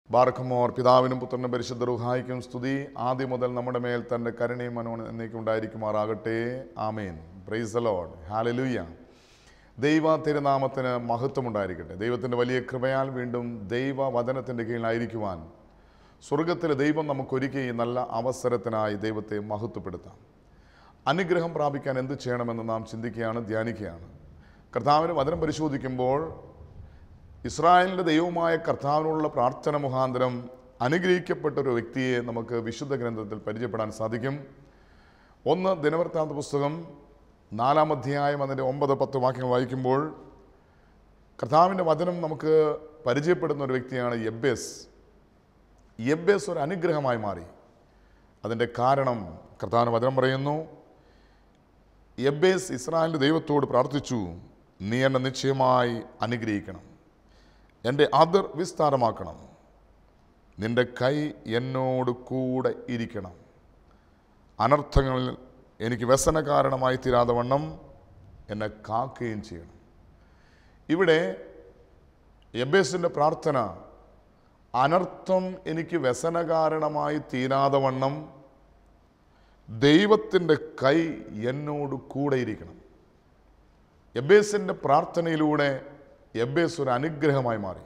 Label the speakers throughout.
Speaker 1: ബാർക്കുമോർ പിതാവിനും പുത്രനും പരിശുദ്ധ റൂഹായിക്കും സ്തുതി ആദ്യം മുതൽ നമ്മുടെ മേൽ തൻ്റെ കരുണയും മനോനും എന്നേക്കും ഉണ്ടായിരിക്കുമാറാകട്ടെ. Amen. Praise the lord. Hallelujah. ദൈവ തിരുനാമത്തിന് മഹത്വമുണ്ടായിരിക്കട്ടെ. ദൈവത്തിൻ്റെ വലിയ കൃപയാൽ വീണ്ടും ദൈവ വചനത്തിൻ്റെ കീഴിലായിരിക്കുവാൻ സ്വർഗത്തിലെ ദൈവം നമുക്കൊരുക്കി ഈ നല്ല അവസരത്തിനായി ദൈവത്തെ മഹത്വപ്പെടുത്താം. അനുഗ്രഹം പ്രാപിക്കാൻ എന്ത് ചെയ്യണമെന്ന് നാം ചിന്തിക്കുകയാണ്, ധ്യാനിക്കുകയാണ്. കർത്താവിന് വചനം പരിശോധിക്കുമ്പോൾ ഇസ്രായേലിൻ്റെ ദൈവമായ കർത്താവിനുള്ള പ്രാർത്ഥന മുഖാന്തരം അനുഗ്രഹിക്കപ്പെട്ട ഒരു വ്യക്തിയെ നമുക്ക് വിശുദ്ധ ഗ്രന്ഥത്തിൽ പരിചയപ്പെടാൻ സാധിക്കും. 1 ദിനവൃത്താന്ത പുസ്തകം 4-ാം അധ്യായം അതിൻ്റെ 9-10 വാക്യങ്ങൾ വായിക്കുമ്പോൾ കർത്താവിൻ്റെ വചനം നമുക്ക് പരിചയപ്പെടുന്ന ഒരു വ്യക്തിയാണ് യബ്ബേസ്. യബ്ബേസ് ഒരു അനുഗ്രഹമായി മാറി. അതിൻ്റെ കാരണം കർത്താവിൻ്റെ വചനം പറയുന്നു, യബ്ബേസ് ഇസ്രായേലിൻ്റെ ദൈവത്തോട് പ്രാർത്ഥിച്ചു, നീ എന്നെ നിശ്ചയമായി അനുഗ്രഹിക്കണം, എൻ്റെ അതിർ വിസ്താരമാക്കണം, നിൻ്റെ കൈ എന്നോട് കൂടെ ഇരിക്കണം, അനർത്ഥങ്ങളിൽ എനിക്ക് വ്യസന കാരണമായി തീരാതെ വണ്ണം എന്നെ കാക്കുകയും ചെയ്യണം. ഇവിടെ യബ്ബേസിൻ്റെ പ്രാർത്ഥന, അനർത്ഥം എനിക്ക് വ്യസന കാരണമായി തീരാതെ വണ്ണം ദൈവത്തിൻ്റെ കൈ എന്നോട് കൂടെ ഇരിക്കണം. യബ്ബേസിൻ്റെ പ്രാർത്ഥനയിലൂടെ യബ്ബേസ് ഒരു അനുഗ്രഹമായി മാറി.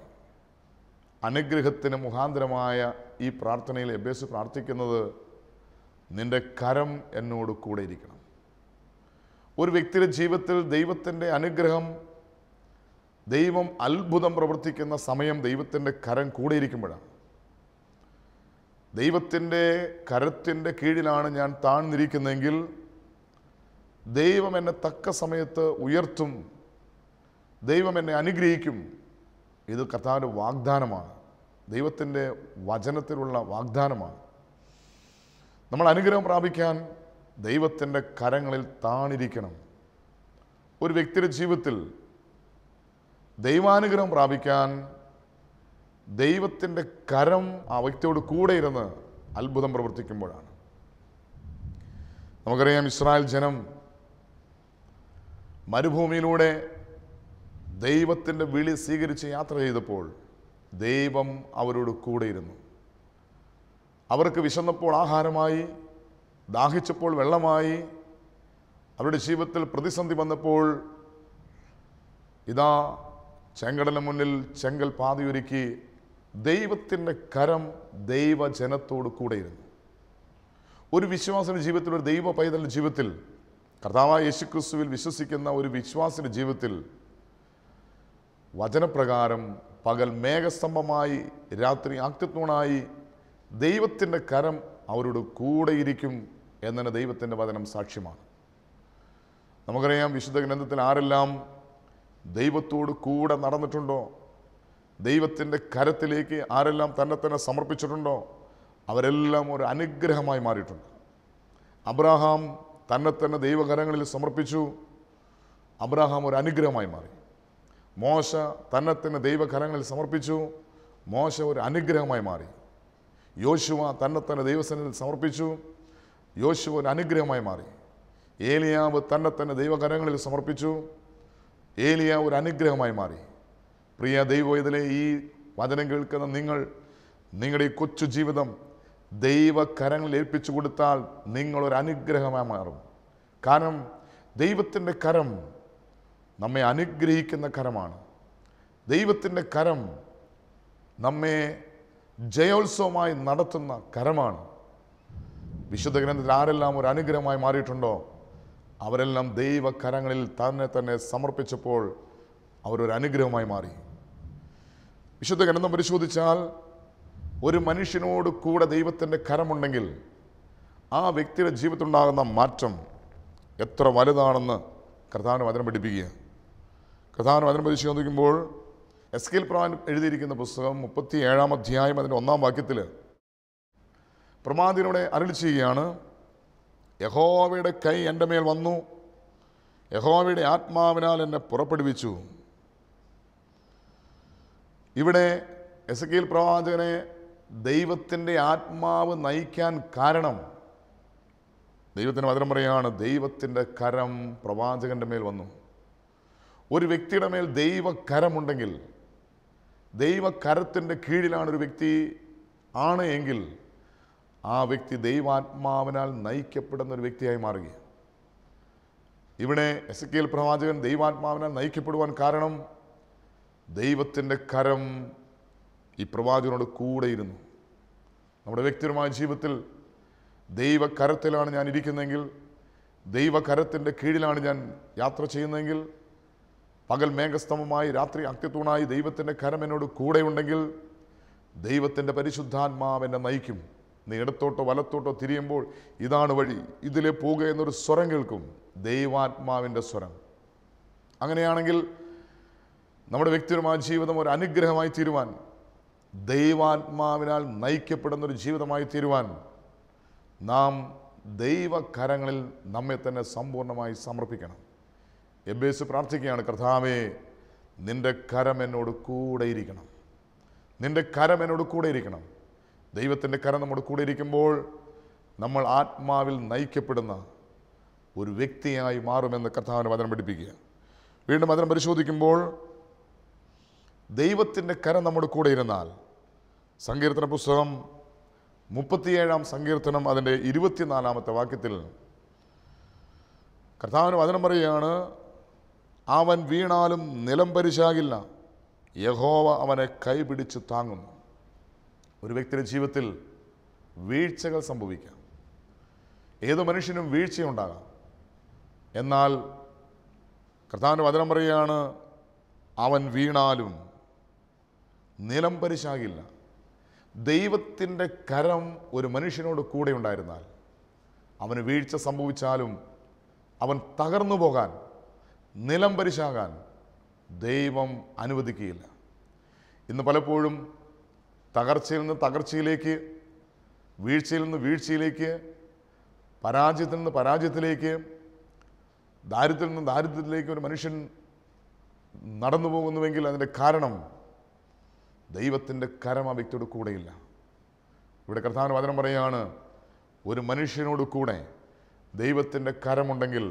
Speaker 1: അനുഗ്രഹത്തിന് മുഖാന്തരമായ ഈ പ്രാർത്ഥനയിൽ യബ്ബേസ് പ്രാർത്ഥിക്കുന്നത്, നിൻ്റെ കരം എന്നോട് കൂടെ ഇരിക്കണം. ഒരു വ്യക്തിയുടെ ജീവിതത്തിൽ ദൈവത്തിൻ്റെ അനുഗ്രഹം, ദൈവം അത്ഭുതം പ്രവർത്തിക്കുന്ന സമയം ദൈവത്തിൻ്റെ കരം കൂടെ ഇരിക്കുമ്പോഴാണ്. ദൈവത്തിൻ്റെ കരത്തിൻ്റെ കീഴിലാണ് ഞാൻ താഴ്ന്നിരിക്കുന്നതെങ്കിൽ ദൈവം എന്നെ തക്ക സമയത്ത് ഉയർത്തും, ദൈവം എന്നെ അനുഗ്രഹിക്കും. ഇത് കർത്താവിൻ്റെ വാഗ്ദാനമാണ്, ദൈവത്തിൻ്റെ വചനത്തിലുള്ള വാഗ്ദാനമാണ്. നമ്മൾ അനുഗ്രഹം പ്രാപിക്കാൻ ദൈവത്തിൻ്റെ കരങ്ങളിൽ താണിരിക്കണം. ഒരു വ്യക്തിയുടെ ജീവിതത്തിൽ ദൈവാനുഗ്രഹം പ്രാപിക്കാൻ ദൈവത്തിൻ്റെ കരം ആ വ്യക്തിയോട് കൂടെ ഇരുന്ന് അത്ഭുതം പ്രവർത്തിക്കുമ്പോഴാണ്. നമുക്കറിയാം, ഇസ്രായേൽ ജനം മരുഭൂമിയിലൂടെ ദൈവത്തിൻ്റെ വിളി സ്വീകരിച്ച് യാത്ര ചെയ്തപ്പോൾ ദൈവം അവരോട് കൂടെയിരുന്നു. അവർക്ക് വിശന്നപ്പോൾ ആഹാരമായി, ദാഹിച്ചപ്പോൾ വെള്ളമായി. അവരുടെ ജീവിതത്തിൽ പ്രതിസന്ധി വന്നപ്പോൾ ഇതാ ചെങ്കടലിന് മുന്നിൽ ചെങ്കൽ പാതയൊരുക്കി ദൈവത്തിൻ്റെ കരം ദൈവജനത്തോട് കൂടെയിരുന്നു. ഒരു വിശ്വാസിൻ്റെ ജീവിതത്തിൽ, ഒരു ദൈവ പൈതലിൻ്റെ ജീവിതത്തിൽ, കർത്താവായ യേശുക്രിസ്തുവിൽ വിശ്വസിക്കുന്ന ഒരു വിശ്വാസിൻ്റെ ജീവിതത്തിൽ വചനപ്രകാരം പകൽ മേഘസ്തംഭമായി, രാത്രി അഗ്നിത്തൂണായി ദൈവത്തിൻ്റെ കരം അവരോട് കൂടെയിരിക്കും എന്നതിന് ദൈവത്തിൻ്റെ വചനം സാക്ഷ്യമാണ്. നമുക്കറിയാം, വിശുദ്ധ ഗ്രന്ഥത്തിൽ ആരെല്ലാം ദൈവത്തോട് കൂടെ നടന്നിട്ടുണ്ടോ, ദൈവത്തിൻ്റെ കരത്തിലേക്ക് ആരെല്ലാം തന്നെ സമർപ്പിച്ചിട്ടുണ്ടോ, അവരെല്ലാം ഒരു അനുഗ്രഹമായി മാറിയിട്ടുണ്ട്. അബ്രഹാം തന്നെ ദൈവകരങ്ങളിൽ സമർപ്പിച്ചു, അബ്രഹാം ഒരു അനുഗ്രഹമായി മാറി. മോശ തന്നെ ദൈവകരങ്ങളിൽ സമർപ്പിച്ചു, മോശ ഒരു അനുഗ്രഹമായി മാറി. യോശുവ തന്നെ ദൈവസന്നിധിയിൽ സമർപ്പിച്ചു, യോശുവ ഒരു അനുഗ്രഹമായി മാറി. ഏലിയാവ് തന്നെ ദൈവകരങ്ങളിൽ സമർപ്പിച്ചു, ഏലിയ ഒരു അനുഗ്രഹമായി മാറി. പ്രിയ ദൈവവേദനയിലെ ഈ വചനം കേൾക്കുന്ന നിങ്ങളുടെ ഈ കൊച്ചു ജീവിതം ദൈവകരങ്ങളിൽ ഏൽപ്പിച്ചു കൊടുത്താൽ നിങ്ങളൊരു അനുഗ്രഹമായി മാറും. കാരണം ദൈവത്തിൻ്റെ കരം നമ്മെ അനുഗ്രഹിക്കുന്ന കരമാണ്. ദൈവത്തിൻ്റെ കരം നമ്മെ ജയോത്സവമായി നടത്തുന്ന കരമാണ്. വിശുദ്ധ ഗ്രന്ഥത്തിൽ ആരെല്ലാം ഒരു അനുഗ്രഹമായി മാറിയിട്ടുണ്ടോ, അവരെല്ലാം ദൈവകരങ്ങളിൽ തന്നെ സമർപ്പിച്ചപ്പോൾ അവരൊരു അനുഗ്രഹമായി മാറി. വിശുദ്ധ ഗ്രന്ഥം പരിശോധിച്ചാൽ ഒരു മനുഷ്യനോട് കൂടെ ദൈവത്തിൻ്റെ കരമുണ്ടെങ്കിൽ ആ വ്യക്തിയുടെ ജീവിതത്തിലുണ്ടാകുന്ന മാറ്റം എത്ര വലുതാണെന്ന് കർത്താവിന് വചനം പഠിപ്പിക്കുക. കർത്താവിന് വചനം പരിശോധിക്കുമ്പോൾ എസ്കേൽ പ്രവാചകൻ എഴുതിയിരിക്കുന്ന പുസ്തകം 37-ാം അധ്യായം അതിൻ്റെ 1-ാം വാക്യത്തിൽ പ്രവാചകനോട് അരുളി ചെയ്യുകയാണ്, യഹോവയുടെ കൈ എൻ്റെ മേൽ വന്നു, യഹോവയുടെ ആത്മാവിനാൽ എന്നെ പുറപ്പെടുവിച്ചു. ഇവിടെ എസെക്കിയേൽ പ്രവാചകനെ ദൈവത്തിൻ്റെ ആത്മാവ് നയിക്കാൻ കാരണം, ദൈവത്തിൻ്റെ വചനം പറയുകയാണ്, ദൈവത്തിൻ്റെ കരം പ്രവാചകൻ്റെ മേൽ വന്നു. ഒരു വ്യക്തിയുടെ മേൽ ദൈവകരമുണ്ടെങ്കിൽ ദൈവകരത്തിൻ്റെ കീഴിലാണ് ഒരു വ്യക്തി ആണ് എങ്കിൽ ആ വ്യക്തി ദൈവാത്മാവിനാൽ നയിക്കപ്പെടുന്ന ഒരു വ്യക്തിയായി മാറുകയാണ്. ഇവിടെ എസെക്കിയേൽ പ്രവാചകൻ ദൈവാത്മാവിനാൽ നയിക്കപ്പെടുവാൻ കാരണം ദൈവത്തിൻ്റെ കരം ഈ പ്രവാചകനോട് കൂടെയിരുന്നു. നമ്മുടെ വ്യക്തിപരമായ ജീവിതത്തിൽ ദൈവകരത്തിലാണ് ഞാൻ ഇരിക്കുന്നതെങ്കിൽ, ദൈവകരത്തിൻ്റെ കീഴിലാണ് ഞാൻ യാത്ര ചെയ്യുന്നതെങ്കിൽ, പകൽ മേഘസ്തംഭമായി രാത്രി അഗ്നിത്തൂണായി ദൈവത്തിൻ്റെ കരം എന്നോട് കൂടെയുണ്ടെങ്കിൽ ദൈവത്തിൻ്റെ പരിശുദ്ധാത്മാവ് എന്നെ നയിക്കും. നീ ഇടത്തോട്ടോ വലത്തോട്ടോ തിരിയുമ്പോൾ ഇതാണ് വഴി, ഇതിലെ പോകുക എന്നൊരു സ്വരം കേൾക്കും, ദൈവാത്മാവിൻ്റെ സ്വരം. അങ്ങനെയാണെങ്കിൽ നമ്മുടെ വ്യക്തിപരമായ ജീവിതം ഒരു അനുഗ്രഹമായി തീരുവാൻ, ദൈവാത്മാവിനാൽ നയിക്കപ്പെടുന്നൊരു ജീവിതമായി തീരുവാൻ നാം ദൈവകരങ്ങളിൽ നമ്മെ തന്നെ സമ്പൂർണ്ണമായി സമർപ്പിക്കണം. എബ്ബേസ് പ്രാർത്ഥിക്കുകയാണ്, കർത്താവേ, നിൻ്റെ കരം എന്നോട് കൂടെ ഇരിക്കണം, നിൻ്റെ കരം എന്നോട് കൂടെ ഇരിക്കണം. ദൈവത്തിൻ്റെ കരം നമ്മുടെ കൂടെ ഇരിക്കുമ്പോൾ നമ്മൾ ആത്മാവിൽ നയിക്കപ്പെടുന്ന ഒരു വ്യക്തിയായി മാറുമെന്ന് കർത്താവിന് വചനം പഠിപ്പിക്കുക. വീണ്ടും വചനം പരിശോധിക്കുമ്പോൾ ദൈവത്തിൻ്റെ കരം നമ്മുടെ കൂടെ ഇരുന്നാൽ, സങ്കീർത്തന പുസ്തകം 37-ാം സങ്കീർത്തനം അതിൻ്റെ 24-ാമത്തെ വാക്യത്തിൽ കർത്താവിന് വചനം പറയുകയാണ്, അവൻ വീണാലും നിലം പരിശാകില്ല, യഹോവ അവനെ കൈപിടിച്ച് താങ്ങുന്നു. ഒരു വ്യക്തിയുടെ ജീവിതത്തിൽ വീഴ്ചകൾ സംഭവിക്കാം. ഏതു മനുഷ്യനും വീഴ്ചയുണ്ടാകാം. എന്നാൽ കർത്താവിൻ്റെ വചനം പറയുകയാണ്, അവൻ വീണാലും നിലം പരിശാകില്ല. ദൈവത്തിൻ്റെ കരം ഒരു മനുഷ്യനോട് കൂടെ ഉണ്ടായിരുന്നാൽ അവന് വീഴ്ച സംഭവിച്ചാലും അവൻ തകർന്നു പോകാൻ, നിലം പരിശാകാൻ ദൈവം അനുവദിക്കുകയില്ല. ഇന്ന് പലപ്പോഴും തകർച്ചയിൽ നിന്ന് തകർച്ചയിലേക്ക്, വീഴ്ചയിൽ നിന്ന് വീഴ്ചയിലേക്ക്, പരാജയത്തിൽ നിന്ന് പരാജയത്തിലേക്ക്, ദാരിദ്ര്യത്തിൽ നിന്ന് ദാരിദ്ര്യത്തിലേക്ക് ഒരു മനുഷ്യൻ നടന്നു പോകുന്നുവെങ്കിൽ അതിൻ്റെ കാരണം ദൈവത്തിൻ്റെ കരം ആ വ്യക്തിയോട് കൂടെയില്ല. ഇവിടെ കർത്താവിൻ്റെ വചനം പറയുകയാണ്, ഒരു മനുഷ്യനോട് കൂടെ ദൈവത്തിൻ്റെ കരമുണ്ടെങ്കിൽ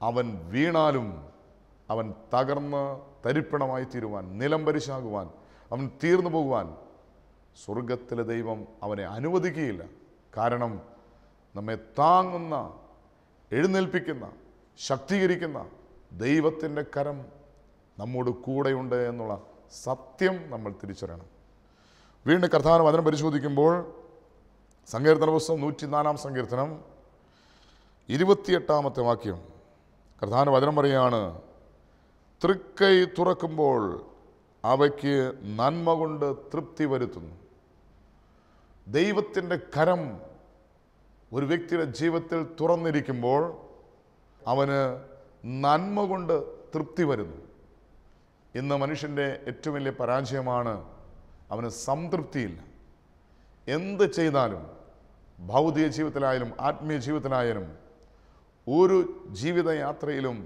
Speaker 1: അവൻ വീണാലും അവൻ തകർന്ന് തരിപ്പണമായി തീരുവാൻ, നിലം പരിശാകുവാൻ, അവൻ തീർന്നു പോകുവാൻ സ്വർഗത്തിലെ ദൈവം അവനെ അനുവദിക്കുകയില്ല. കാരണം നമ്മെ താങ്ങുന്ന, എഴുന്നേൽപ്പിക്കുന്ന, ശക്തീകരിക്കുന്ന ദൈവത്തിൻ്റെ കരം നമ്മോട് കൂടെയുണ്ട് എന്നുള്ള സത്യം നമ്മൾ തിരിച്ചറിയണം. വീണ്ടും കർത്താവിൻ്റെ വചനം പരിശോധിക്കുമ്പോൾ സങ്കീർത്തന പുസ്തകം 104-ാം സങ്കീർത്തനം 28-ാമത്തെ വാക്യം കർത്താവിൻ്റെ വചനം പറയുകയാണ്, തൃക്കൈ തുറക്കുമ്പോൾ അവയ്ക്ക് നന്മ കൊണ്ട് തൃപ്തി വരുത്തുന്നു. ദൈവത്തിൻ്റെ കരം ഒരു വ്യക്തിയുടെ ജീവിതത്തിൽ തുറന്നിരിക്കുമ്പോൾ അവന് നന്മ കൊണ്ട് തൃപ്തി വരുന്നു. ഇന്ന് മനുഷ്യൻ്റെ ഏറ്റവും വലിയ പരാജയമാണ് അവന് സംതൃപ്തിയില്ല. എന്ത് ചെയ്താലും, ഭൗതിക ജീവിതത്തിലായാലും ആത്മീയ ജീവിതത്തിലായാലും ഒരു ജീവിതയാത്രയിലും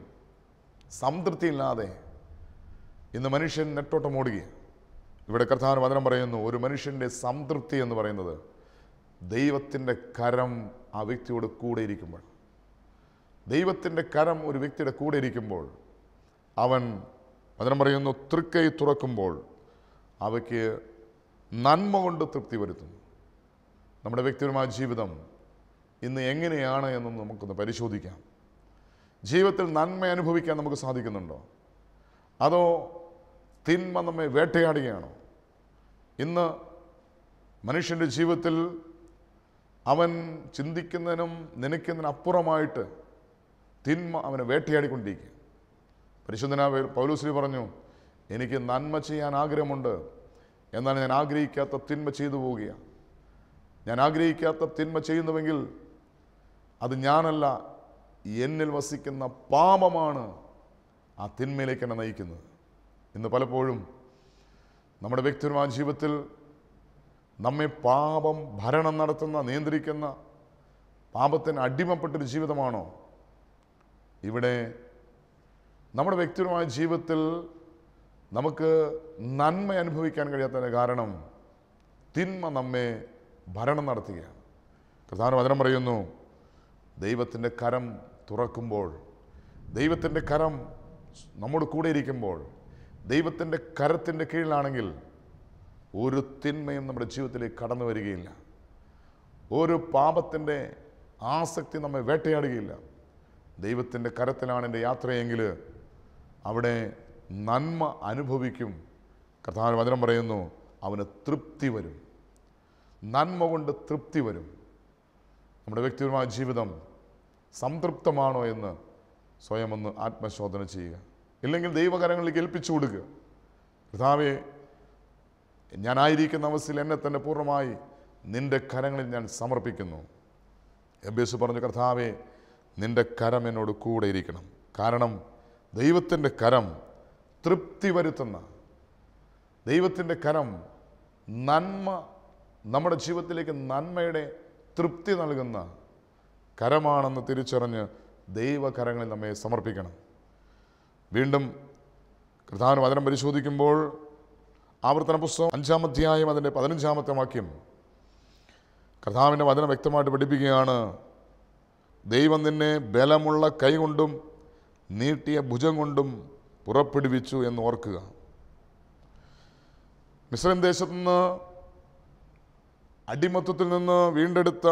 Speaker 1: സംതൃപ്തിയില്ലാതെ ഇന്ന് മനുഷ്യൻ നെട്ടോട്ടം ഓടുകയാണ്. ഇവിടെ കർത്താവിൻ്റെ വചനം പറയുന്നു, ഒരു മനുഷ്യൻ്റെ സംതൃപ്തി എന്ന് പറയുന്നത് ദൈവത്തിൻ്റെ കരം ആ വ്യക്തിയോട് കൂടെ ഇരിക്കുമ്പോൾ. ദൈവത്തിൻ്റെ കരം ഒരു വ്യക്തിയുടെ കൂടെ ഇരിക്കുമ്പോൾ അവൻ വചനം പറയുന്നു, തൃക്കൈ തുറക്കുമ്പോൾ അവയ്ക്ക് നന്മ കൊണ്ട് തൃപ്തി വരുത്തുന്നു. നമ്മുടെ വ്യക്തിപരമായ ജീവിതം ഇന്ന് എങ്ങനെയാണ് എന്നൊന്ന് നമുക്കൊന്ന് പരിശോധിക്കാം. ജീവിതത്തിൽ നന്മ അനുഭവിക്കാൻ നമുക്ക് സാധിക്കുന്നുണ്ടോ? അതോ തിന്മ നമ്മെ വേട്ടയാടുകയാണോ? ഇന്ന് മനുഷ്യൻ്റെ ജീവിതത്തിൽ അവൻ ചിന്തിക്കുന്നതിനും നനയ്ക്കുന്നതിനും അപ്പുറമായിട്ട് തിന്മ അവനെ വേട്ടയാടിക്കൊണ്ടിരിക്കുക. പരിശുദ്ധനായ പൗലോസ് പറഞ്ഞു, എനിക്ക് നന്മ ചെയ്യാൻ ആഗ്രഹമുണ്ട്, എന്നാൽ ഞാൻ ആഗ്രഹിക്കാത്ത തിന്മ ചെയ്തു പോവുകയാണ്. ഞാൻ ആഗ്രഹിക്കാത്ത തിന്മ ചെയ്യുന്നുവെങ്കിൽ അത് ഞാനല്ല, എന്നിൽ വസിക്കുന്ന പാപമാണ് ആ തിന്മയിലേക്ക് എന്നെ നയിക്കുന്നത്. ഇന്ന് പലപ്പോഴും നമ്മുടെ വ്യക്തിപരമായ ജീവിതത്തിൽ നമ്മെ പാപം ഭരണം നടത്തുന്ന, നിയന്ത്രിക്കുന്ന, പാപത്തിന് അടിമപ്പെട്ടൊരു ജീവിതമാണോ? ഇവിടെ നമ്മുടെ വ്യക്തിപരമായ ജീവിതത്തിൽ നമുക്ക് നന്മ അനുഭവിക്കാൻ കഴിയാത്തതിന് കാരണം തിന്മ നമ്മെ ഭരണം നടത്തുകയാണ്. പ്രധാന വചനം പറയുന്നു, ദൈവത്തിൻ്റെ കരം തുറക്കുമ്പോൾ, ദൈവത്തിൻ്റെ കരം നമ്മോട് കൂടെ ഇരിക്കുമ്പോൾ, ദൈവത്തിൻ്റെ കരത്തിൻ്റെ കീഴിലാണെങ്കിൽ ഒരു തിന്മയും നമ്മുടെ ജീവിതത്തിലേക്ക് കടന്നു വരികയില്ല. ഒരു പാപത്തിൻ്റെ ആസക്തി നമ്മെ വേട്ടയാടുകയില്ല. ദൈവത്തിൻ്റെ കരത്തിലാണ് എൻ്റെ യാത്രയെങ്കിൽ അവിടെ നന്മ അനുഭവിക്കും. കർത്താവിന്റെ വചനം പറയുന്നു, അവന് തൃപ്തി വരും. നന്മ കൊണ്ട് തൃപ്തി വരും. നമ്മുടെ വ്യക്തിപരമായ ജീവിതം സംതൃപ്തമാണോ എന്ന് സ്വയം ഒന്ന് ആത്മശോധന ചെയ്യുക. ഇല്ലെങ്കിൽ ദൈവകരങ്ങളിലേക്ക് ഏൽപ്പിച്ചു കൊടുക്കുക. കർത്താവേ, ഞാനായിരിക്കുന്ന അവസ്ഥയിൽ എന്നെ തന്നെ പൂർണ്ണമായി നിൻ്റെ കരങ്ങളിൽ ഞാൻ സമർപ്പിക്കുന്നു. എബേസ് പറഞ്ഞു, കർത്താവേ, നിൻ്റെ കരം എന്നോട് കൂടെ ഇരിക്കണം. കാരണം ദൈവത്തിൻ്റെ കരം തൃപ്തി വരുത്തുന്ന, ദൈവത്തിൻ്റെ കരം നന്മ, നമ്മുടെ ജീവിതത്തിലേക്ക് നന്മയുടെ തൃപ്തി നൽകുന്ന കരമാണെന്ന് തിരിച്ചറിഞ്ഞ് ദൈവകരങ്ങളിൽ നമ്മെ സമർപ്പിക്കണം. വീണ്ടും കർത്താവിന്റെ വചനം പരിശോധിക്കുമ്പോൾ ആവർത്തന പുസ്തകം 5-ാം അധ്യായം അതിൻ്റെ 15-ാമത്തെ വാക്യം കർത്താവിൻ്റെ വചനം വ്യക്തമായിട്ട് പഠിപ്പിക്കുകയാണ്. ദൈവം നിന്നെ ബലമുള്ള കൈ കൊണ്ടും നീട്ടിയ ഭുജം കൊണ്ടും പുറപ്പെടുവിച്ചു എന്ന് ഓർക്കുക. മിസ്രൈം ദേശത്തു നിന്ന്, അടിമത്വത്തിൽ നിന്ന് വീണ്ടെടുത്ത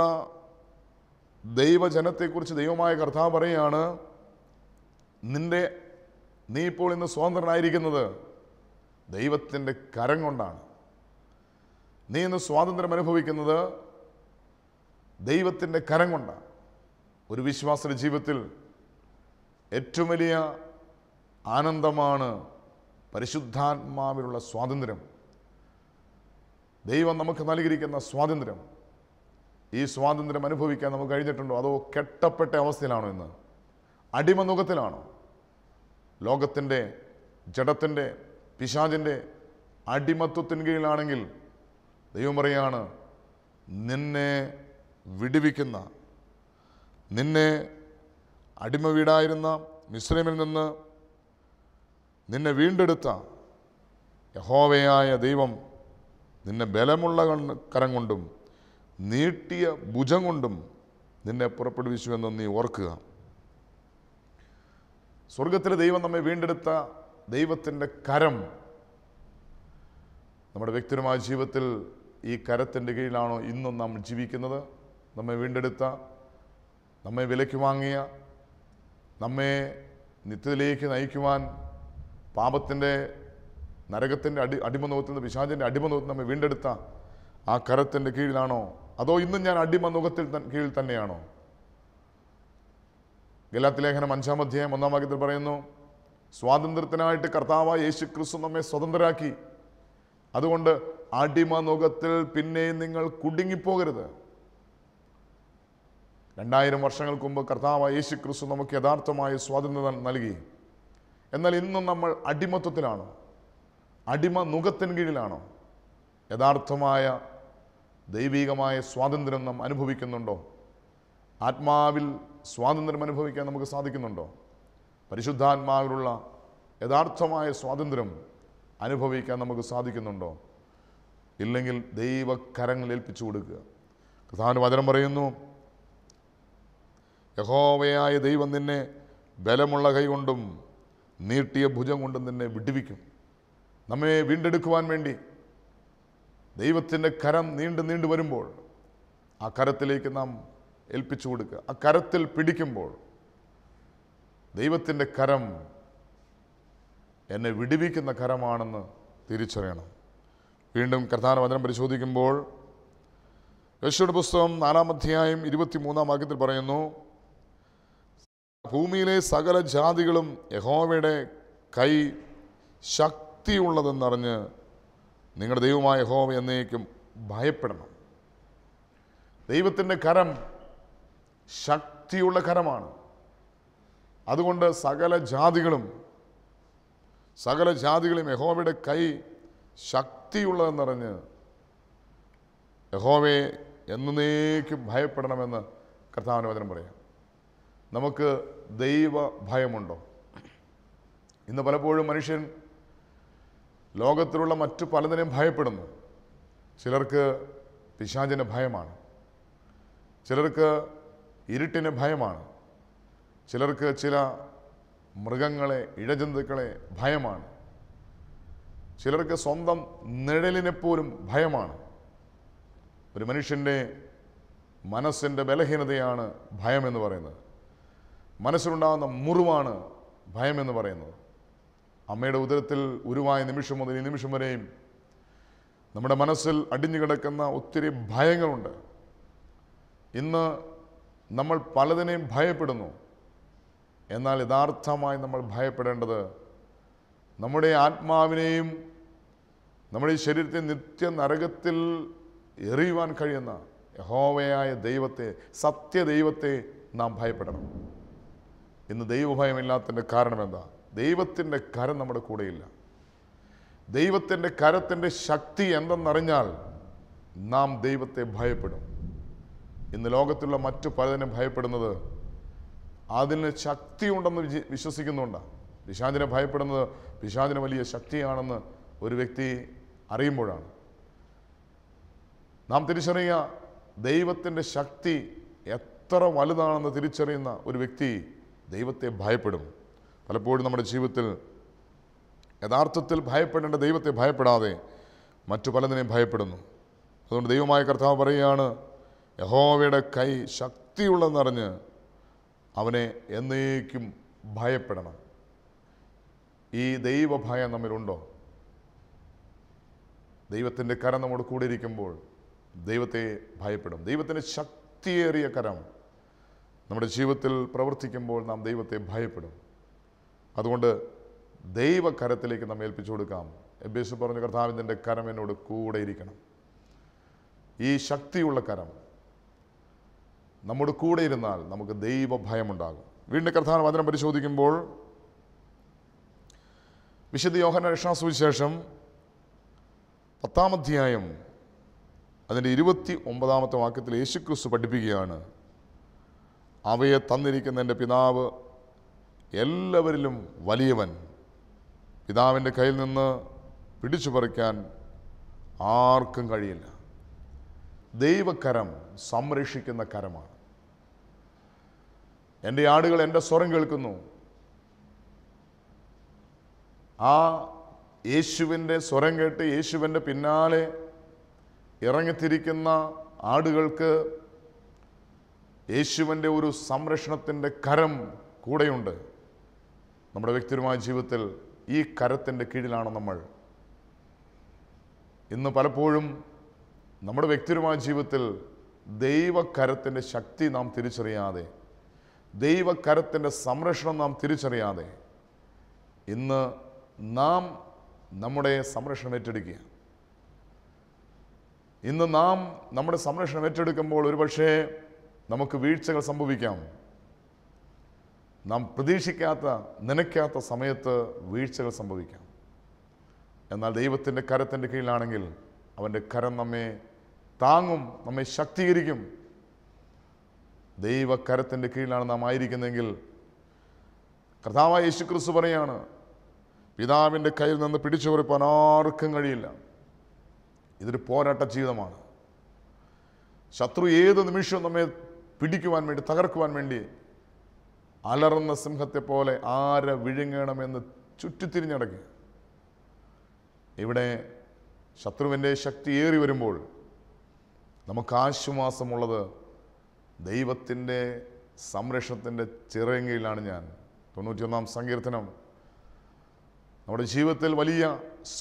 Speaker 1: ദൈവജനത്തെക്കുറിച്ച് ദൈവമായ കർത്താവ് പറയുകയാണ്, നീ ഇപ്പോൾ ഇന്ന് സ്വതന്ത്രനായിരിക്കുന്നത് ദൈവത്തിൻ്റെ കരം കൊണ്ടാണ്. നീ ഇന്ന് സ്വാതന്ത്ര്യം അനുഭവിക്കുന്നത് ദൈവത്തിൻ്റെ കരം കൊണ്ടാണ്. ഒരു വിശ്വാസിയുടെ ജീവിതത്തിൽ ഏറ്റവും വലിയ ആനന്ദമാണ് പരിശുദ്ധാത്മാവിലുള്ള സ്വാതന്ത്ര്യം. ദൈവം നമുക്ക് നൽകിയിരിക്കുന്ന സ്വാതന്ത്ര്യം. ഈ സ്വാതന്ത്ര്യം അനുഭവിക്കാൻ നമുക്ക് കഴിഞ്ഞിട്ടുണ്ടോ? അതോ കെട്ടപ്പെട്ട അവസ്ഥയിലാണോ? ഇന്ന് അടിമനുഖത്തിലാണോ? ലോകത്തിൻ്റെ, ജഡത്തിൻ്റെ, പിശാചിൻ്റെ അടിമത്വത്തിന് കീഴിലാണെങ്കിൽ ദൈവം പറയാണ്, നിന്നെ വിടുവിക്കുന്ന, നിന്നെ അടിമ വീടായിരുന്ന മിസ്രൈമിൽ നിന്ന് നിന്നെ വീണ്ടെടുത്ത യഹോവയായ ദൈവം നിന്നെ ബലമുള്ള കരം കൊണ്ടും നീട്ടിയ ഭുജം കൊണ്ടും നിന്നെ പുറപ്പെടുവിച്ചു എന്ന് നീ ഓർക്കുക. സ്വർഗത്തിലെ ദൈവം നമ്മെ വീണ്ടെടുത്ത ദൈവത്തിൻ്റെ കരം നമ്മുടെ വ്യക്തിപരമായ ജീവിതത്തിൽ ഈ കരത്തിൻ്റെ കീഴിലാണോ ഇന്നും നാം ജീവിക്കുന്നത്? നമ്മെ വീണ്ടെടുത്ത, നമ്മെ വിലയ്ക്ക് വാങ്ങിയ, നമ്മെ നിത്യത്തിലേക്ക് നയിക്കുവാൻ പാപത്തിൻ്റെ, നരകത്തിൻ്റെ അടിമനുഖത്തിൽ നിന്ന്, പിശാചിൻ്റെ അടിമനുഖത്തിൽ നമ്മെ വീണ്ടെടുത്ത ആ കരത്തിൻ്റെ കീഴിലാണോ? അതോ ഇന്നും ഞാൻ അടിമനുഖത്തിൽ കീഴിൽ തന്നെയാണോ? ഗലാത്യ ലേഖനം 5-ാം അധ്യായം 1-ാം വാക്യത്തിൽ പറയുന്നു, സ്വാതന്ത്ര്യത്തിനായിട്ട് കർത്താവായ യേശു ക്രിസ്തു നമ്മെ സ്വതന്ത്രരാക്കി. അതുകൊണ്ട് അടിമനുഖത്തിൽ പിന്നെയും നിങ്ങൾ കുടുങ്ങിപ്പോകരുത്. 2000 വർഷങ്ങൾക്ക് മുമ്പ് കർത്താവായ യേശു ക്രിസ്തു നമുക്ക് യഥാർത്ഥമായ സ്വാതന്ത്ര്യം നൽകി. എന്നാൽ ഇന്നും നമ്മൾ അടിമത്വത്തിലാണോ? അടിമനുഖത്തിന് കീഴിലാണോ? യഥാർത്ഥമായ ദൈവികമായ സ്വാതന്ത്ര്യം നാം അനുഭവിക്കുന്നുണ്ടോ? ആത്മാവിൽ സ്വാതന്ത്ര്യം അനുഭവിക്കാൻ നമുക്ക് സാധിക്കുന്നുണ്ടോ? പരിശുദ്ധാത്മാവിലുള്ള യഥാർത്ഥമായ സ്വാതന്ത്ര്യം അനുഭവിക്കാൻ നമുക്ക് സാധിക്കുന്നുണ്ടോ? ഇല്ലെങ്കിൽ ദൈവകരങ്ങളിൽ ഏൽപ്പിച്ചു കൊടുക്കുക. കർത്താവിന്റെ വചനം പറയുന്നു, യഹോവയായ ദൈവം നിന്നെ ബലമുള്ള കൈ കൊണ്ടും നീട്ടിയ ഭുജം കൊണ്ടും നിന്നെ വിടുവിക്കും. നമ്മെ വീണ്ടെടുക്കുവാൻ വേണ്ടി ദൈവത്തിൻ്റെ കരം നീണ്ടു വരുമ്പോൾ ആ കരത്തിലേക്ക് നാം ഏൽപ്പിച്ചു കൊടുക്കുക. ആ കരത്തിൽ പിടിക്കുമ്പോൾ ദൈവത്തിൻ്റെ കരം എന്നെ വിടുവിക്കുന്ന കരമാണെന്ന് തിരിച്ചറിയണം. വീണ്ടും കർത്താവിന്റെ വചനം പരിശോധിക്കുമ്പോൾ യോശുവയുടെ പുസ്തകം 4-ാം അധ്യായം 23-ാം വാക്യത്തിൽ പറയുന്നു, ഭൂമിയിലെ സകല ജാതികളും യഹോവയുടെ കൈ ശക്തിയുള്ളതെന്നറിഞ്ഞ് നിങ്ങളുടെ ദൈവമായ യഹോവ എന്നേക്കും ഭയപ്പെടണം. ദൈവത്തിൻ്റെ കരം ശക്തിയുള്ള കരമാണ്. അതുകൊണ്ട് സകല ജാതികളും യഹോവയുടെ കൈ ശക്തിയുള്ളതെന്നറിഞ്ഞ് യഹോവയെ എന്നേക്കും ഭയപ്പെടണമെന്ന് കർത്താവിന്റെ വചനം പറയാം. നമുക്ക് ദൈവ ഭയമുണ്ടോ? ഇന്ന് പലപ്പോഴും മനുഷ്യൻ ലോകത്തിലുള്ള മറ്റു പലതിനെയും ഭയപ്പെടുന്നു. ചിലർക്ക് പിശാചിന് ഭയമാണ്, ചിലർക്ക് ഇരുട്ടിന് ഭയമാണ്, ചിലർക്ക് ചില മൃഗങ്ങളെ, ഇഴജന്തുക്കളെ ഭയമാണ്. ചിലർക്ക് സ്വന്തം നിഴലിനെപ്പോലും ഭയമാണ്. ഒരു മനുഷ്യൻ്റെ മനസ്സിൻ്റെ ബലഹീനതയാണ് ഭയമെന്ന് പറയുന്നത്. മനസ്സിലുണ്ടാകുന്ന മുറിവാണ് ഭയമെന്ന് പറയുന്നത്. അമ്മയുടെ ഉദരത്തിൽ ഉരുവായ നിമിഷം മുതൽ ഈ നിമിഷം വരെയും നമ്മുടെ മനസ്സിൽ അടിഞ്ഞു കിടക്കുന്ന ഒത്തിരി ഭയങ്ങളുണ്ട്. ഇന്ന് നമ്മൾ പലതിനെയും ഭയപ്പെടുന്നു. എന്നാൽ യഥാർത്ഥമായി നമ്മൾ ഭയപ്പെടേണ്ടത് നമ്മുടെ ആത്മാവിനെയും നമ്മുടെ ഈ ശരീരത്തെ നിത്യ നരകത്തിൽ എറിയുവാൻ കഴിയുന്ന യഹോവയായ ദൈവത്തെ, സത്യദൈവത്തെ നാം ഭയപ്പെടണം. ഇന്ന് ദൈവഭയമില്ലാത്തതിൻ്റെ കാരണം എന്താ? ദൈവത്തിൻ്റെ കരം നമ്മുടെ കൂടെയില്ല. ദൈവത്തിൻ്റെ കരത്തിൻ്റെ ശക്തി എന്തെന്നറിഞ്ഞാൽ നാം ദൈവത്തെ ഭയപ്പെടും. ഇന്ന് ലോകത്തുള്ള മറ്റു പലതിനെ ഭയപ്പെടുന്നത് അതിന് ശക്തിയുണ്ടെന്ന് വിശ്വസിക്കുന്നുണ്ടാണ്. പിശാചിനെ ഭയപ്പെടുന്നത് പിശാചിന് വലിയ ശക്തിയാണെന്ന് ഒരു വ്യക്തി അറിയുമ്പോഴാണ്. നാം തിരിച്ചറിയുക, ദൈവത്തിൻ്റെ ശക്തി എത്ര വലുതാണെന്ന് തിരിച്ചറിയുന്ന ഒരു വ്യക്തി ദൈവത്തെ ഭയപ്പെടും. പലപ്പോഴും നമ്മുടെ ജീവിതത്തിൽ യഥാർത്ഥത്തിൽ ഭയപ്പെടേണ്ട ദൈവത്തെ ഭയപ്പെടാതെ മറ്റു പലതിനെയും ഭയപ്പെടുന്നു. അതുകൊണ്ട് ദൈവമായ കർത്താവ് പറയുകയാണ്, യഹോവയുടെ കൈ ശക്തിയുള്ളതെന്നറിഞ്ഞ് അവനെ എന്നേക്കും ഭയപ്പെടണം. ഈ ദൈവഭയം നമ്മിലുണ്ടോ? ദൈവത്തിൻ്റെ കരം നമ്മുടെ കൂടെ ഇരിക്കുമ്പോൾ ദൈവത്തെ ഭയപ്പെടും. ദൈവത്തിൻ്റെ ശക്തിയേറിയ കരം നമ്മുടെ ജീവിതത്തിൽ പ്രവർത്തിക്കുമ്പോൾ നാം ദൈവത്തെ ഭയപ്പെടും. അതുകൊണ്ട് ദൈവകരത്തിലേക്ക് നാം ഏൽപ്പിച്ചു കൊടുക്കാം. എബേസ് പറഞ്ഞു, കർത്താവിൻ്റെ കരം എന്നോട് കൂടെ ഇരിക്കണം. ഈ ശക്തിയുള്ള കരം നമ്മുടെ കൂടെ ഇരുന്നാൽ നമുക്ക് ദൈവഭയമുണ്ടാകും. വീണ്ടും കർത്താവ് വചനം പരിശോധിക്കുമ്പോൾ വിശുദ്ധ യോഹന്നാൻ രക്ഷാസുവിശേഷം 10-ാം അധ്യായം അതിൻ്റെ 29-ാമത്തെ വാക്യത്തിൽ യേശുക്രിസ്തു പഠിപ്പിക്കുകയാണ്, അവയെ തന്നിരിക്കുന്ന എൻ്റെ പിതാവ് എല്ലാവരിലും വലിയവൻ, പിതാവിൻ്റെ കയ്യിൽ നിന്ന് പിടിച്ചു പറിക്കാൻ ആർക്കും കഴിയില്ല. ദൈവകരം സംരക്ഷിക്കുന്ന കരമാണ്. എൻ്റെ ആടുകൾ എൻ്റെ സ്വരം കേൾക്കുന്നു. ആ യേശുവിൻ്റെ സ്വരം കേട്ട് യേശുവിൻ്റെ പിന്നാലെ ഇറങ്ങിത്തിരിക്കുന്ന ആടുകൾക്ക് യേശുവിൻ്റെ ഒരു സംരക്ഷണത്തിൻ്റെ കരം കൂടെയുണ്ട്. നമ്മുടെ വ്യക്തിപരമായ ജീവിതത്തിൽ ഈ കരത്തിൻ്റെ കീഴിലാണ് നമ്മൾ. ഇന്ന് പലപ്പോഴും നമ്മുടെ വ്യക്തിപരമായ ജീവിതത്തിൽ ദൈവകരത്തിൻ്റെ ശക്തി നാം തിരിച്ചറിയാതെ, ദൈവകരത്തിൻ്റെ സംരക്ഷണം നാം തിരിച്ചറിയാതെ ഇന്ന് നാം നമ്മുടെ സംരക്ഷണം ഏറ്റെടുക്കുക. ഇന്ന് നാം നമ്മുടെ സംരക്ഷണം ഏറ്റെടുക്കുമ്പോൾ ഒരുപക്ഷെ നമുക്ക് വീഴ്ചകൾ സംഭവിക്കാം. നാം പ്രതീക്ഷിക്കാത്ത, നനയ്ക്കാത്ത സമയത്ത് വീഴ്ചകൾ സംഭവിക്കാം. എന്നാൽ ദൈവത്തിൻ്റെ കരത്തിൻ്റെ കീഴിലാണെങ്കിൽ അവൻ്റെ കരം നമ്മെ താങ്ങും, നമ്മെ ശക്തീകരിക്കും. ദൈവകരത്തിൻ്റെ കീഴിലാണ് നാം ആയിരിക്കുന്നതെങ്കിൽ കർത്താവായ യേശുക്രിസ്തു പറയാണ്, പിതാവിൻ്റെ കയ്യിൽ നിന്ന് പിടിച്ചു പറിപ്പാൻ ആർക്കും കഴിയില്ല. ഇതൊരു പോരാട്ട ജീവിതമാണ്. ശത്രു ഏത് നിമിഷവും നമ്മെ പിടിക്കുവാൻ വേണ്ടി, തകർക്കുവാൻ വേണ്ടി അലറുന്ന സിംഹത്തെ പോലെ ആരെ വിഴുങ്ങണമെന്ന് ചുറ്റിത്തിരിഞ്ഞടക്കുക. ഇവിടെ ശത്രുവിൻ്റെ ശക്തി ഏറി വരുമ്പോൾ നമുക്ക് ആശ്വാസമുള്ളത് ദൈവത്തിൻ്റെ സംരക്ഷണത്തിൻ്റെ ചിറകീഴിലാണ് ഞാൻ. 91-ാം സങ്കീർത്തനം നമ്മുടെ ജീവിതത്തിൽ വലിയ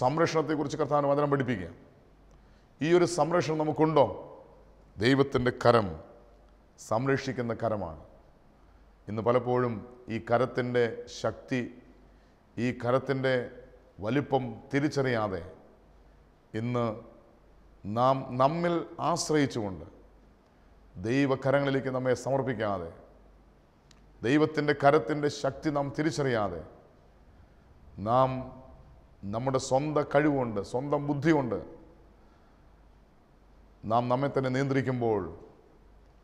Speaker 1: സംരക്ഷണത്തെക്കുറിച്ച് കർത്താവിന് വചനം പഠിപ്പിക്കുക. ഈ ഒരു സംരക്ഷണം നമുക്കുണ്ടോ? ദൈവത്തിൻ്റെ കരം സംരക്ഷിക്കുന്ന കരമാണ്. ഇന്ന് പലപ്പോഴും ഈ കരത്തിൻ്റെ ശക്തി, ഈ കരത്തിൻ്റെ വലിപ്പം തിരിച്ചറിയാതെ ഇന്ന് നാം നമ്മിൽ ആശ്രയിച്ചുകൊണ്ട് ദൈവകരങ്ങളിലേക്ക് നമ്മെ സമർപ്പിക്കാതെ, ദൈവത്തിൻ്റെ കരത്തിൻ്റെ ശക്തി നാം തിരിച്ചറിയാതെ നാം നമ്മുടെ സ്വന്തം കഴിവുകൊണ്ട്, സ്വന്തം ബുദ്ധി കൊണ്ട് നാം നമ്മെ തന്നെ നിയന്ത്രിക്കുമ്പോൾ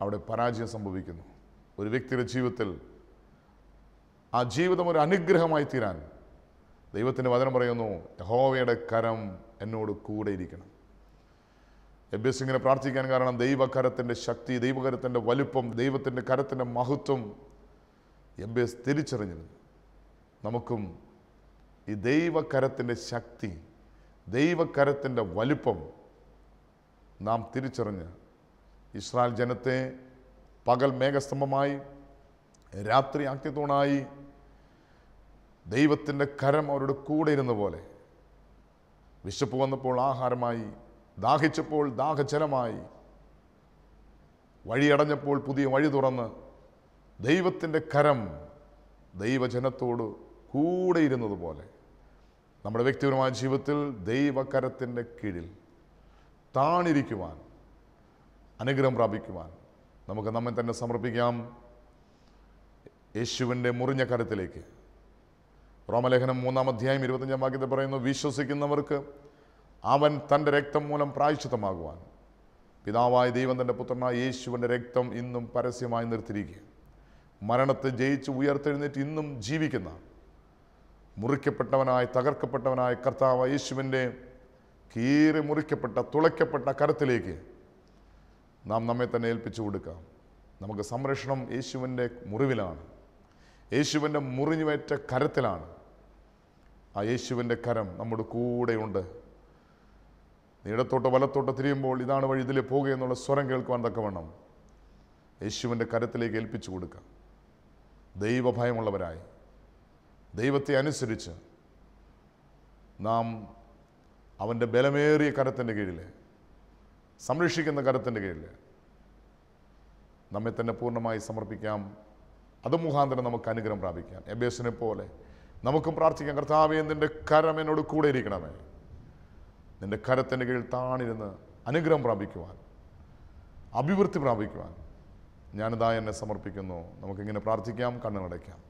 Speaker 1: അവിടെ പരാജയം സംഭവിക്കുന്നു. ഒരു വ്യക്തിയുടെ ജീവിതത്തിൽ ആ ജീവിതം ഒരു അനുഗ്രഹമായി തീരാൻ ദൈവത്തിൻ്റെ വചനം പറയുന്നു, യഹോവയുടെ കരം എന്നോട് കൂടെ ഇരിക്കണം. എബേസ് ഇങ്ങനെ പ്രാർത്ഥിക്കാൻ കാരണം ദൈവകരത്തിൻ്റെ ശക്തി, ദൈവകരത്തിൻ്റെ വലുപ്പം, ദൈവത്തിൻ്റെ കരത്തിൻ്റെ മഹത്വം എബേസ് തിരിച്ചറിഞ്ഞിരുന്നു. നമുക്കും ഈ ദൈവകരത്തിൻ്റെ ശക്തി, ദൈവകരത്തിൻ്റെ വലിപ്പം നാം തിരിച്ചറിഞ്ഞ് ഇസ്രായേൽ ജനത്തെ പകൽ മേഘസ്തംഭമായി രാത്രി അഗ്നിത്തൂണായി ദൈവത്തിൻ്റെ കരം അവരുടെ കൂടെ ഇരുന്ന പോലെ വിശപ്പ് വന്നപ്പോൾ ആഹാരമായി, ദാഹിച്ചപ്പോൾ ദാഹജലമായി, വഴിയടഞ്ഞപ്പോൾ പുതിയ വഴി തുറന്ന് ദൈവത്തിൻ്റെ കരം ദൈവജനത്തോട് കൂടെ ഇരുന്നത് പോലെ നമ്മുടെ വ്യക്തിപരമായ ജീവിതത്തിൽ ദൈവകരത്തിൻ്റെ കീഴിൽ താണിരിക്കുവാൻ, അനുഗ്രഹം പ്രാപിക്കുവാൻ നമുക്ക് നമ്മെ തന്നെ സമർപ്പിക്കാം യേശുവിൻ്റെ മുറിഞ്ഞ കരത്തിലേക്ക്. റോമലേഖനം 3-ാം അധ്യായം 25-ാം വാക്യത്തിൽ പറയുന്നു, വിശ്വസിക്കുന്നവർക്ക് അവൻ തൻ്റെ രക്തം മൂലം പ്രായശ്ചിത്തമാകുവാൻ പിതാവായ ദൈവം തൻ്റെ പുത്രനായ യേശുവിൻ്റെ രക്തം ഇന്നും പരസ്യമായി നിർത്തിയിരിക്കുക. മരണത്തെ ജയിച്ച് ഉയർത്തെഴുന്നേറ്റ് ഇന്നും ജീവിക്കുന്ന മുറിക്കപ്പെട്ടവനായി തകർക്കപ്പെട്ടവനായ കർത്താവ് യേശുവിൻ്റെ കീറി മുറിക്കപ്പെട്ട തുളയ്ക്കപ്പെട്ട കരത്തിലേക്ക് നാം നമ്മെ തന്നെ ഏൽപ്പിച്ചു കൊടുക്കാം. നമുക്ക് സംരക്ഷണം യേശുവിൻ്റെ മുറിവിലാണ്, യേശുവിൻ്റെ മുറിഞ്ഞുവേറ്റ കരത്തിലാണ്. ആ യേശുവിൻ്റെ കരം നമ്മുടെ കൂടെയുണ്ട്. ഇടത്തോട്ടോ വലത്തോട്ടോ തിരിയുമ്പോൾ ഇതാണ് വഴി, ഇതിലെ പോകുക എന്നുള്ള സ്വരം കേൾക്കുവാൻ തക്കവണ്ണം യേശുവിൻ്റെ കരത്തിലേക്ക് ഏൽപ്പിച്ചു കൊടുക്കാം. ദൈവഭയമുള്ളവരായി ദൈവത്തെ അനുസരിച്ച് നാം അവൻ്റെ ബലമേറിയ കരത്തിൻ്റെ കീഴിൽ, സംരക്ഷിക്കുന്ന കരത്തിൻ്റെ കീഴിൽ നമ്മെ തന്നെ പൂർണ്ണമായി സമർപ്പിക്കാം. അത് മുഖാന്തരം നമുക്ക് അനുഗ്രഹം പ്രാപിക്കാം. എബേസിനെ പോലെ നമുക്കും പ്രാർത്ഥിക്കാം, കർത്താവേ നിൻ്റെ കരം എന്നോട് കൂടെ ഇരിക്കണമേ. നിൻ്റെ കരത്തിൻ്റെ കീഴിൽ താണിരുന്ന് അനുഗ്രഹം പ്രാപിക്കുവാൻ, അഭിവൃദ്ധി പ്രാപിക്കുവാൻ ഞാനിതാ എന്നെ സമർപ്പിക്കുന്നു. നമുക്കിങ്ങനെ പ്രാർത്ഥിക്കാം, കണ്ണുകളടയ്ക്കാം.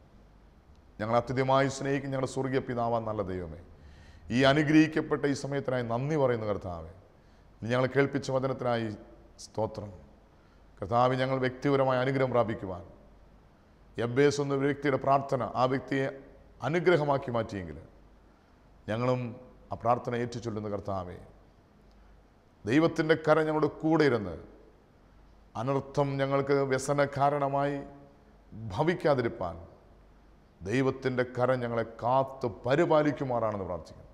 Speaker 1: ഞങ്ങൾ അത്യധികമായി സ്നേഹിക്കും ഞങ്ങളുടെ സ്വർഗീയ പിതാവാൻ നല്ല ദൈവമേ, ഈ അനുഗ്രഹിക്കപ്പെട്ട ഈ സമയത്തിനായി നന്ദി പറയുന്നു കർത്താവേ. ഞങ്ങൾ കേൾപ്പിച്ച വചനത്തിനായി സ്തോത്രം. കർത്താവേ, ഞങ്ങൾ വ്യക്തിപരമായ അനുഗ്രഹം പ്രാപിക്കുവാൻ എബ്ബേസ് എന്ന വ്യക്തിയുടെ പ്രാർത്ഥന ആ വ്യക്തിയെ അനുഗ്രഹമാക്കി മാറ്റിയെങ്കിൽ ഞങ്ങളും ആ പ്രാർത്ഥന ഏറ്റുചൊല്ലുന്ന കർത്താവേ, ദൈവത്തിൻ്റെ കരം ഞങ്ങളുടെ കൂടെ ഇരുന്ന് അനർത്ഥം ഞങ്ങൾക്ക് വ്യസന കാരണമായി ഭവിക്കാതിരിപ്പാൻ ദൈവത്തിൻ്റെ കരം ഞങ്ങളെ കാത്ത് പരിപാലിക്കുമാറാണെന്ന് പ്രാർത്ഥിക്കുന്നു.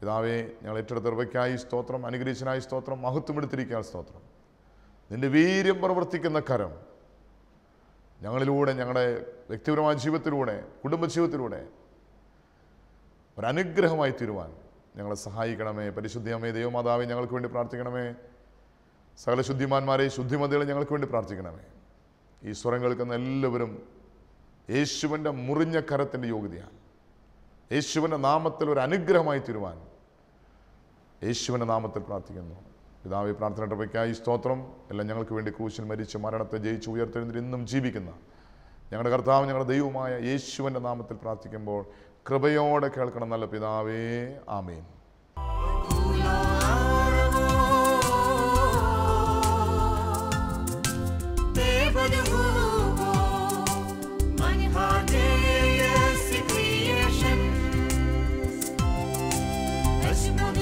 Speaker 1: പിതാവേ, ഞങ്ങൾ ഏറ്റെടുത്ത കൃപയ്ക്കായി സ്തോത്രം, അനുഗ്രഹിച്ചനായി സ്തോത്രം, മഹത്വമെടുത്തിരിക്കാൻ സ്തോത്രം. നിൻ്റെ വീര്യം പ്രവർത്തിക്കുന്ന കരം ഞങ്ങളിലൂടെ, ഞങ്ങളുടെ വ്യക്തിപരമായ ജീവിതത്തിലൂടെ, കുടുംബജീവിതത്തിലൂടെ ഒരനുഗ്രഹമായി തീരുവാൻ ഞങ്ങളെ സഹായിക്കണമേ. പരിശുദ്ധിയമേ ദൈവമാതാവേ, ഞങ്ങൾക്ക് വേണ്ടി പ്രാർത്ഥിക്കണമേ. സകല ശുദ്ധിമാന്മാരെ, ശുദ്ധിമതികളെ ഞങ്ങൾക്ക് വേണ്ടി പ്രാർത്ഥിക്കണമേ. ഈ സ്വരം കേൾക്കുന്ന എല്ലാവരും യേശുവിൻ്റെ മുറിഞ്ഞ കരത്തിൻ്റെ യോഗ്യതയാണ്. യേശുവിൻ്റെ നാമത്തിൽ ഒരു അനുഗ്രഹമായി തീരുവാൻ യേശുവിൻ്റെ നാമത്തിൽ പ്രാർത്ഥിക്കുന്നു. പിതാവേ, പ്രാർത്ഥന കൃപയ്ക്കായി സ്തോത്രം. എല്ലാം ഞങ്ങൾക്ക് വേണ്ടി ക്രൂശിൽ മരിച്ച് മരണത്തെ ജയിച്ച് ഉയർത്തെഴുന്നേറ്റ് ഇന്നും ജീവിക്കുന്ന ഞങ്ങളുടെ കർത്താവ്, ഞങ്ങളുടെ ദൈവമായ യേശുവിൻ്റെ നാമത്തിൽ പ്രാർത്ഥിക്കുമ്പോൾ കൃപയോടെ കേൾക്കണം നല്ല പിതാവേ. ആമേൻ.
Speaker 2: This morning